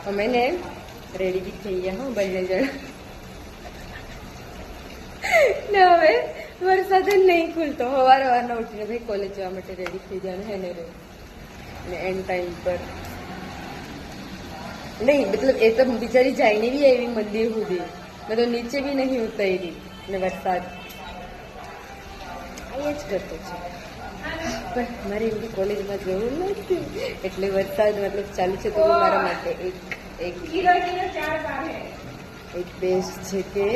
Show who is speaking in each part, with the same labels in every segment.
Speaker 1: અમે ને રેડી બી થઈ ગયા હો બંને જણા ને હવે વરસાદ જ નહીં ખુલતો. સવારના ઉઠીને ભાઈ કોલેજ જવા માટે રેડી થઈ જવાનું હે ને એન્ડ ટાઈમ પર નહીં, મતલબ એ તો બિચારી જાઈને બી એવી મંદિર સુધી મેં તો નીચે બી નહીં ઉતરી ને વરસાદ અહીંયા જ કરતો છે. પણ મારે એમની કોલેજમાં જવું નથી એટલે વરસાદ મતલબ ચાલુ છે તો મારા માટે એક બેસ્ટ છે કે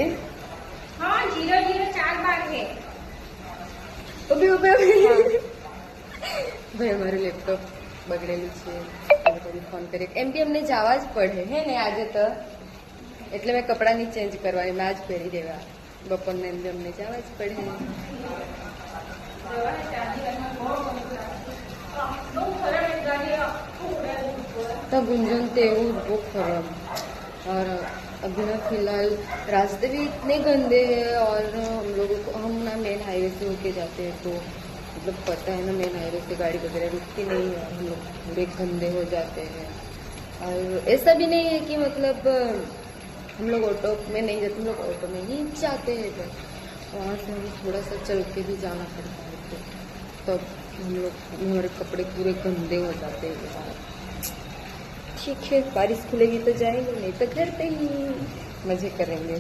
Speaker 1: ભાઈ અમારું લેપટોપ બગડેલું છે ફોન કરી એમ બી અમને જવા જ પડે હે ને આજે તો એટલે મેં કપડાં નહીં ચેન્જ કરવાની મેં આજ પહેરી દેવા બપોરને એમ બી અમને જવા જ પડે. तो गुंजन तो वो खराब और अभी ना फिलहाल रास्ते भी इतने गंदे हैं और हम ना मेन हाईवे से होके जाते हैं तो मतलब पता है ना मेन हाईवे से गाड़ी वगैरह रुकती नहीं है, हम लोग पूरे गंदे हो जाते हैं. और ऐसा भी नहीं है कि मतलब हम लोग ऑटो में नहीं जाते, हम लोग ऑटो में ही जाते हैं बस वहाँ से हमें थोड़ा सा चल के भी जाना पड़ता है तो हम लोग हमारे कपड़े पूरे गंदे हो जाते हैं. ठीक है बारिश खुलेगी तो जाएंगे, नहीं तो घर पे ही मजे करेंगे.